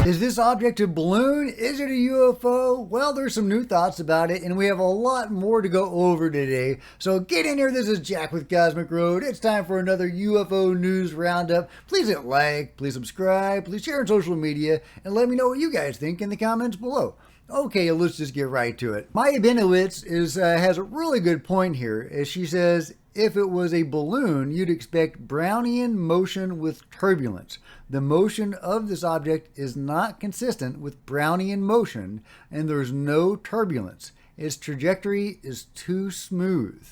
Is this object a balloon? Is it a UFO? Well, there's some new thoughts about it, and we have a lot more to go over today. So get in here. This is Jack with Cosmic Road. It's time for another UFO news roundup. Please hit like, please subscribe, please share on social media, and let me know what you guys think in the comments below. Okay, let's just get right to it. Maya Benowitz has a really good point here, as she says, if it was a balloon, you'd expect Brownian motion with turbulence. The motion of this object is not consistent with Brownian motion, and there's no turbulence. Its trajectory is too smooth.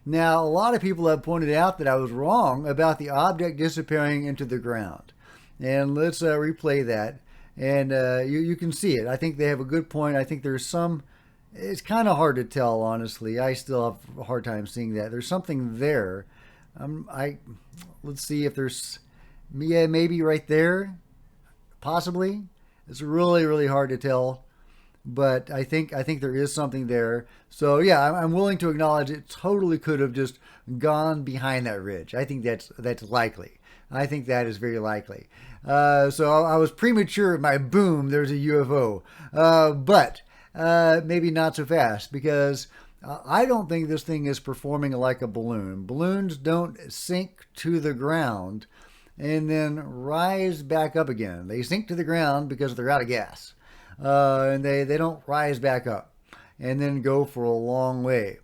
Now, a lot of people have pointed out that I was wrong about the object disappearing into the ground. And let's replay that. And you can see it. I think they have a good point. I think there's some, it's kind of hard to tell, honestly. I still have a hard time seeing that. There's something there. Let's see if there's, yeah, maybe right there, possibly. It's really, really hard to tell. But I think there is something there. So yeah, I'm willing to acknowledge it totally could have just gone behind that ridge. I think that's likely. I think that is very likely. So I was premature at my boom. There's a UFO, but maybe not so fast, because I don't think this thing is performing like a balloon. Balloons don't sink to the ground and then rise back up again. They sink to the ground because they're out of gas. And they don't rise back up and then go for a long way.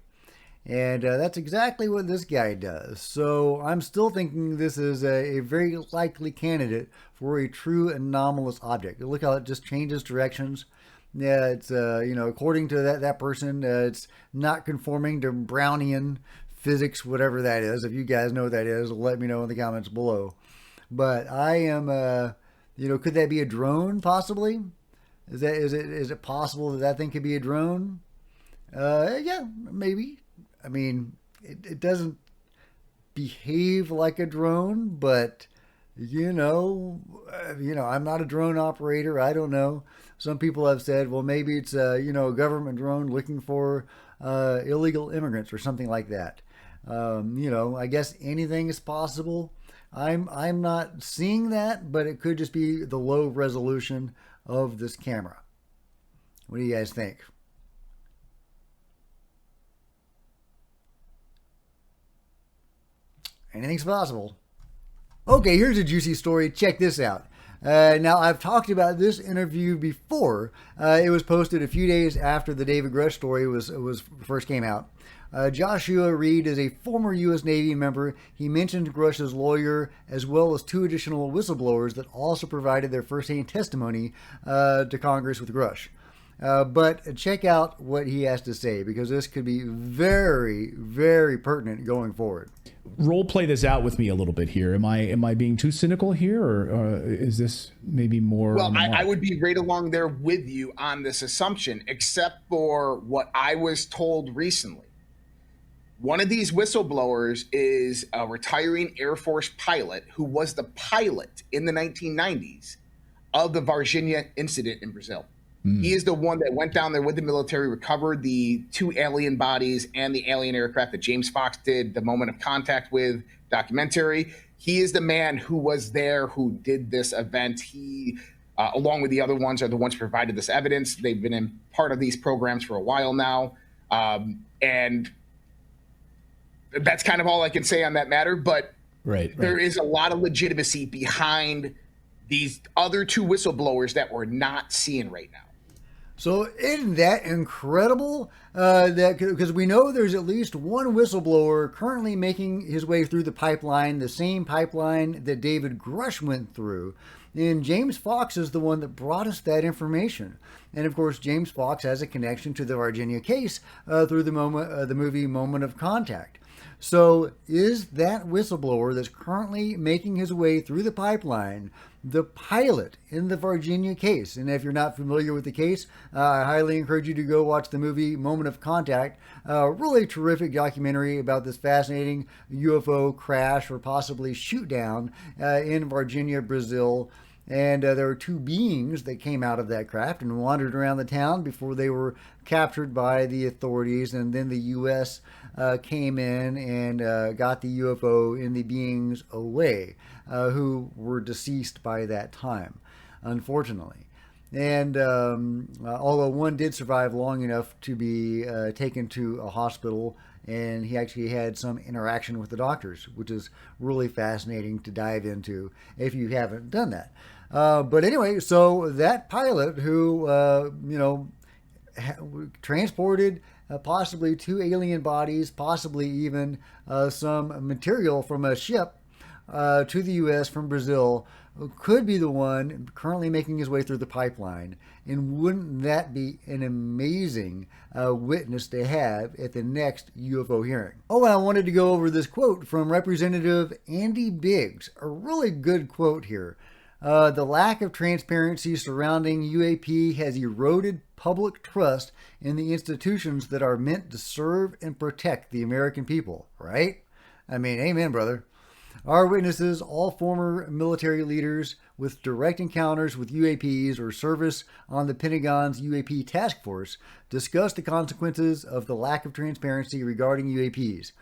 And that's exactly what this guy does. So I'm still thinking this is a very likely candidate for a true anomalous object. Look how it just changes directions. Yeah, it's, according to that person, it's not conforming to Brownian physics, whatever that is. If you guys know what that is, let me know in the comments below. But I am, could that be a drone possibly? Is it possible that thing could be a drone? Yeah, maybe. I mean, it doesn't behave like a drone, but I'm not a drone operator. I don't know. Some people have said, well, maybe it's a government drone looking for illegal immigrants or something like that. I guess anything is possible. I'm not seeing that, but it could just be the low resolution of this camera. What do you guys think? Anything's possible. Okay, here's a juicy story. Check this out. Now, I've talked about this interview before. It was posted a few days after the David Grush story was first came out. Joshua Reed is a former U.S. Navy member. He mentioned Grush's lawyer, as well as two additional whistleblowers that also provided their first-hand testimony to Congress with Grush. But check out what he has to say, because this could be very, very pertinent going forward. Role play this out with me a little bit here. Am I being too cynical here, or is this maybe more? Well, I would be right along there with you on this assumption, except for what I was told recently. One of these whistleblowers is a retiring Air Force pilot who was the pilot in the 1990s of the Varginha incident in Brazil. He is the one that went down there with the military, recovered the two alien bodies and the alien aircraft that James Fox did the Moment of Contact with documentary. He is the man who was there, who did this event. He, along with the other ones, are the ones who provided this evidence. They've been in part of these programs for a while now. And that's kind of all I can say on that matter. But there is a lot of legitimacy behind these other two whistleblowers that we're not seeing right now. So isn't that incredible? Because we know there's at least one whistleblower currently making his way through the pipeline, the same pipeline that David Grush went through. And James Fox is the one that brought us that information. And of course, James Fox has a connection to the Varginha case through the movie Moment of Contact. So is that whistleblower that's currently making his way through the pipeline the pilot in the Varginha case? And if you're not familiar with the case, I highly encourage you to go watch the movie Moment of Contact. Really terrific documentary about this fascinating UFO crash or possibly shoot down in Varginha, Brazil. And there were two beings that came out of that craft and wandered around the town before they were captured by the authorities. And then the U.S. Came in and got the UFO and the beings away, who were deceased by that time, unfortunately. And although one did survive long enough to be taken to a hospital, and he actually had some interaction with the doctors, which is really fascinating to dive into if you haven't done that. But anyway, so that pilot who, transported possibly 2 alien bodies, possibly even some material from a ship to the U.S. from Brazil, could be the one currently making his way through the pipeline. And wouldn't that be an amazing witness to have at the next UFO hearing? Oh, and I wanted to go over this quote from Representative Andy Biggs. A really good quote here. The lack of transparency surrounding UAP has eroded public trust in the institutions that are meant to serve and protect the American people, right? I mean, amen, brother. Our witnesses, all former military leaders with direct encounters with UAPs or service on the Pentagon's UAP task force, discussed the consequences of the lack of transparency regarding UAPs.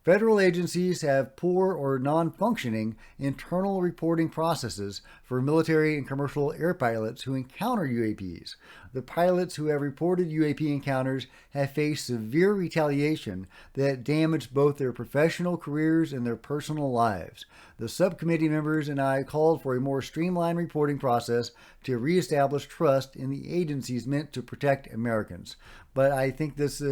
Federal agencies have poor or non-functioning internal reporting processes for military and commercial air pilots who encounter UAPs. The pilots who have reported UAP encounters have faced severe retaliation that damaged both their professional careers and their personal lives. The subcommittee members and I called for a more streamlined reporting process to reestablish trust in the agencies meant to protect Americans. But I think this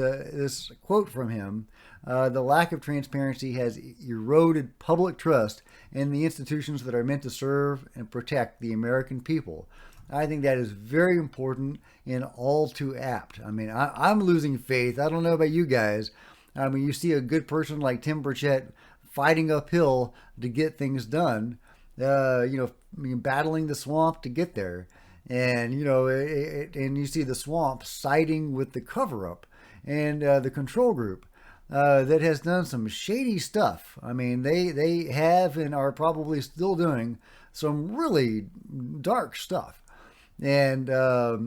quote from him, the lack of transparency has eroded public trust in the institutions that are meant to serve and protect the American people. I think that is very important and all too apt. I mean, I'm losing faith. I don't know about you guys. I mean, you see a good person like Tim Burchett fighting uphill to get things done, battling the swamp to get there. And, and you see the swamp siding with the cover-up and the control group that has done some shady stuff. I mean, they have and are probably still doing some really dark stuff. And, for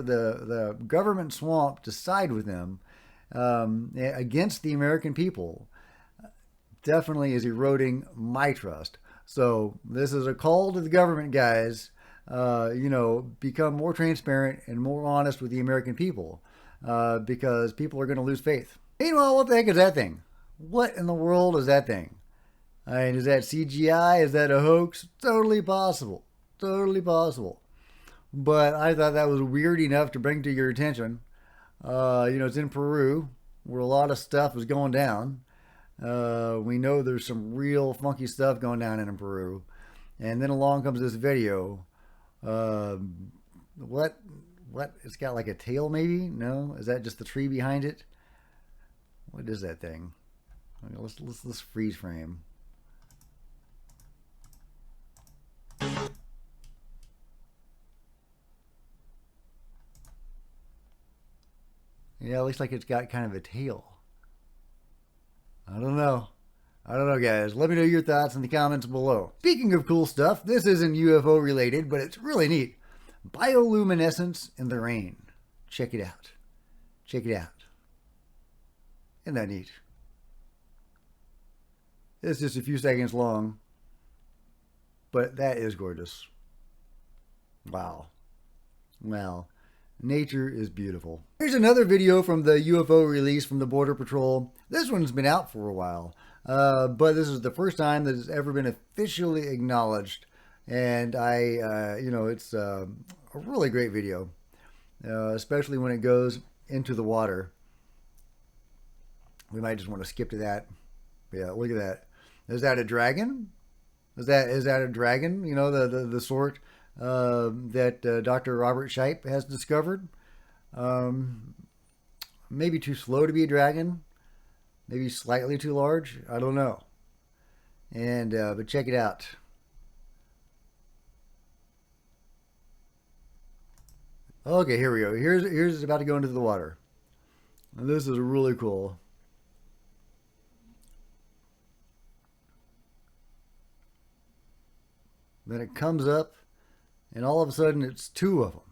the government swamp to side with them against the American people definitely is eroding my trust. So this is a call to the government, guys. Become more transparent and more honest with the American people because people are going to lose faith. Meanwhile, what the heck is that thing? What in the world is that thing? I mean, is that CGI? Is that a hoax? Totally possible. Totally possible. But I thought that was weird enough to bring to your attention. It's in Peru where a lot of stuff is going down. We know there's some real funky stuff going down in Peru. And then along comes this video. What? It's got like a tail maybe? No? Is that just the tree behind it? What is that thing? Let's freeze frame. Yeah, it looks like it's got kind of a tail. I don't know, guys. Let me know your thoughts in the comments below. Speaking of cool stuff, this isn't UFO related, but it's really neat. Bioluminescence in the rain. Check it out. Check it out. Isn't that neat? It's just a few seconds long, but that is gorgeous. Wow. Well, nature is beautiful. Here's another video from the UFO release from the Border Patrol. This one's been out for a while, but this is the first time that it's ever been officially acknowledged. And it's a really great video, especially when it goes into the water. We might just want to skip to that. Yeah, look at that. Is that a dragon? Is that a dragon? You know, the sort that Dr. Robert Shipe has discovered. Maybe too slow to be a dragon. Maybe slightly too large. I don't know. And but check it out. Okay, here we go. Here's it's about to go into the water. And this is really cool. Then it comes up, and all of a sudden it's two of them.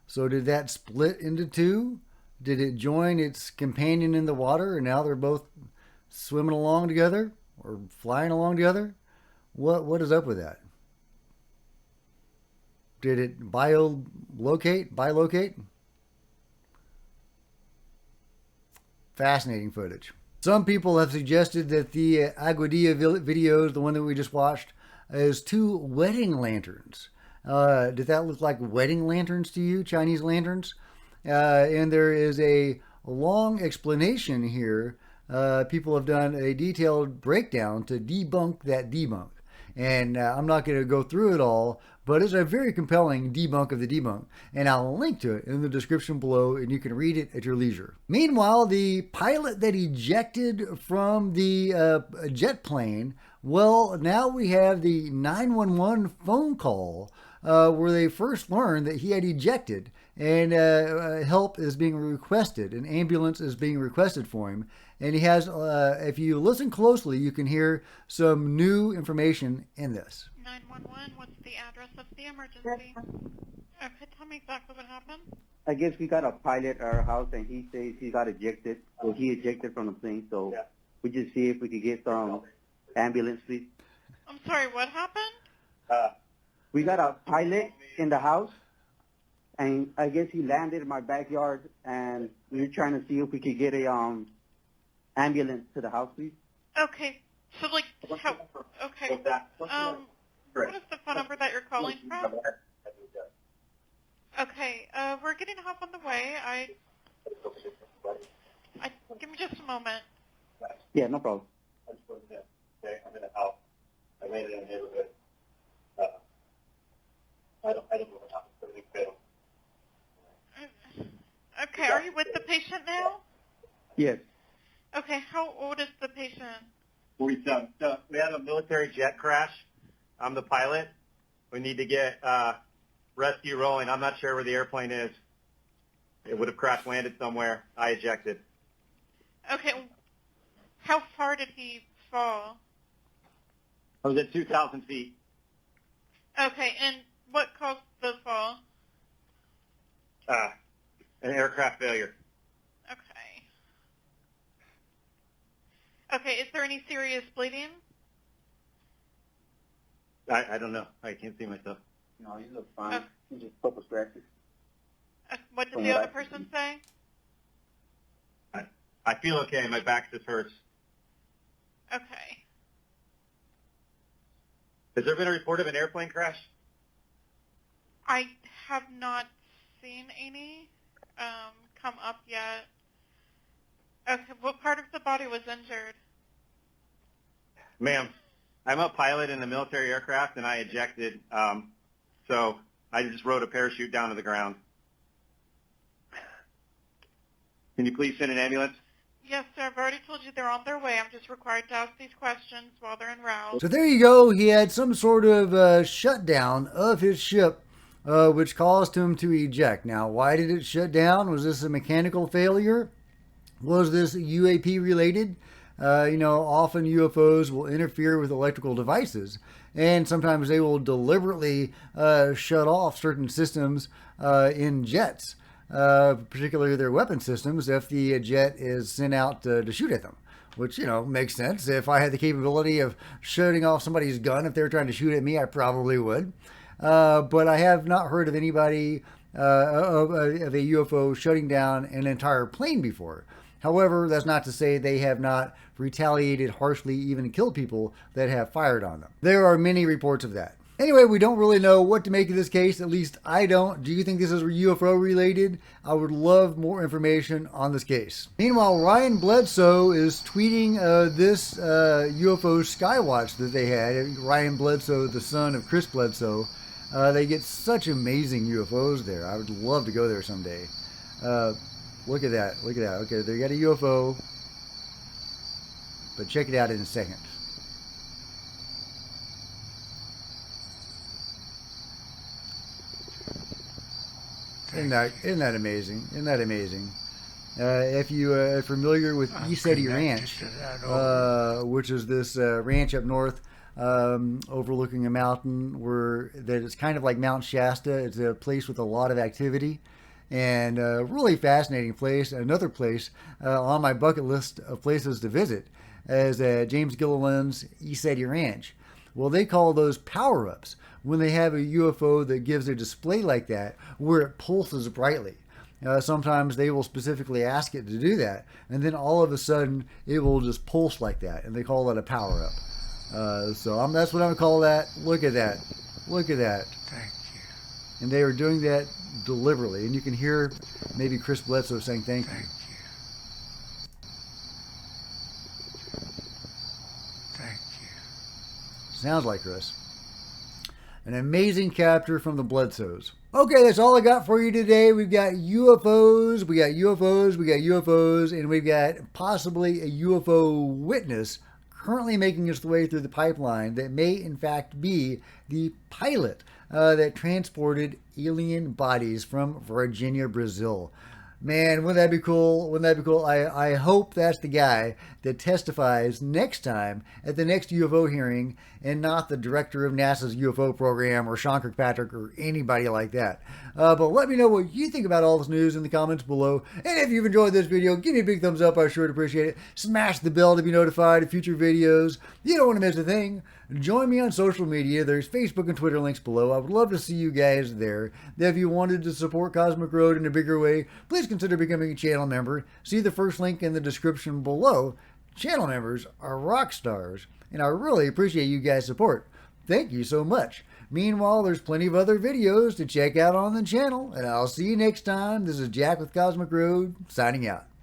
So did that split into two? Did it join its companion in the water, and now they're both swimming along together or flying along together? What is up with that? Did it bilocate? Fascinating footage. Some people have suggested that the Aguadilla videos, the one that we just watched, is two wedding lanterns. Did that look like wedding lanterns to you, Chinese lanterns? And there is a long explanation here. People have done a detailed breakdown to debunk that debunk. And I'm not going to go through it all, but it's a very compelling debunk of the debunk. And I'll link to it in the description below, and you can read it at your leisure. Meanwhile, the pilot that ejected from the jet plane, well, now we have the 911 phone call where they first learned that he had ejected, and help is being requested. An ambulance is being requested for him. And he has, if you listen closely, you can hear some new information in this. 911, what's the address of the emergency? Okay, tell me exactly what happened. I guess we got a pilot at our house, and he says he got ejected. So he ejected from the plane. So we just see if we could get some ambulance, please. I'm sorry, what happened? We got a pilot in the house, and I guess he landed in my backyard, and we were trying to see if we could get a ambulance to the house, please. Okay, so like, how, okay, what is the phone number that you're calling from? Okay, we're getting help on the way. Give me just a moment. Yeah, no problem. I'm in a house. I made it in a neighborhood. I don't know what happened. Everything failed. Okay, are you with the patient now? Yes. Okay, how old is the patient? 47. So we had a military jet crash. I'm the pilot. We need to get rescue rolling. I'm not sure where the airplane is. It would have crash landed somewhere. I ejected. Okay, how far did he fall? I was at 2,000 feet. Okay, and what caused the fall? An aircraft failure. Okay. Okay, is there any serious bleeding? I don't know. I can't see myself. No, you look fine. You just couple scratches. What did the other person say? I feel okay. My back just hurts. Okay. Has there been a report of an airplane crash? I have not seen any come up yet. Okay, what part of the body was injured? Ma'am, I'm a pilot in a military aircraft, and I ejected. So I just rode a parachute down to the ground. Can you please send an ambulance? Yes, sir. I've already told you they're on their way. I'm just required to ask these questions while they're en route. So there you go. He had some sort of shutdown of his ship, which caused him to eject. Now, why did it shut down? Was this a mechanical failure? Was this UAP related? Often UFOs will interfere with electrical devices, and sometimes they will deliberately shut off certain systems in jets, particularly their weapon systems, if the jet is sent out to shoot at them, which, makes sense. If I had the capability of shutting off somebody's gun if they're trying to shoot at me, I probably would. But I have not heard of anybody of a UFO shutting down an entire plane before. However, that's not to say they have not retaliated harshly, even killed people that have fired on them. There are many reports of that. Anyway, we don't really know what to make of this case. At least I don't. Do you think this is UFO related? I would love more information on this case. Meanwhile, Ryan Bledsoe is tweeting this UFO Skywatch that they had. Ryan Bledsoe, the son of Chris Bledsoe. They get such amazing UFOs there. I would love to go there someday. Look at that. Look at that. Okay, they got a UFO. But check it out in a second. Isn't that amazing? Isn't that amazing? If you are familiar with Isetti Ranch, which is this ranch up north overlooking a mountain that is kind of like Mount Shasta. It's a place with a lot of activity and a really fascinating place. Another place on my bucket list of places to visit is James Gilliland's Isetti Ranch, Well, they call those power-ups when they have a UFO that gives a display like that where it pulses brightly. Sometimes they will specifically ask it to do that, and then all of a sudden it will just pulse like that, and they call that a power-up. So that's what I'm going to call that. Look at that. Look at that. Thank you. And they are doing that deliberately, and you can hear maybe Chris Bledsoe saying thank you. Thank you. Thank you. Sounds like Chris. An amazing capture from the Bledsoes. Okay, that's all I got for you today. We've got UFOs, we got UFOs, we got UFOs, and we've got possibly a UFO witness currently making its way through the pipeline that may in fact be the pilot that transported alien bodies from Virginia, Brazil. Man, wouldn't that be cool? Wouldn't that be cool? I hope that's the guy that testifies next time at the next UFO hearing and not the director of NASA's UFO program or Sean Kirkpatrick or anybody like that. But let me know what you think about all this news in the comments below. And if you've enjoyed this video, give me a big thumbs up. I sure would appreciate it. Smash the bell to be notified of future videos. You don't want to miss a thing. Join me on social media. There's Facebook and Twitter links below. I would love to see you guys there. If you wanted to support Cosmic Road in a bigger way, please consider becoming a channel member. See the first link in the description below. Channel members are rock stars, and I really appreciate you guys' support. Thank you so much. Meanwhile, there's plenty of other videos to check out on the channel, and I'll see you next time. This is Jack with Cosmic Road, signing out.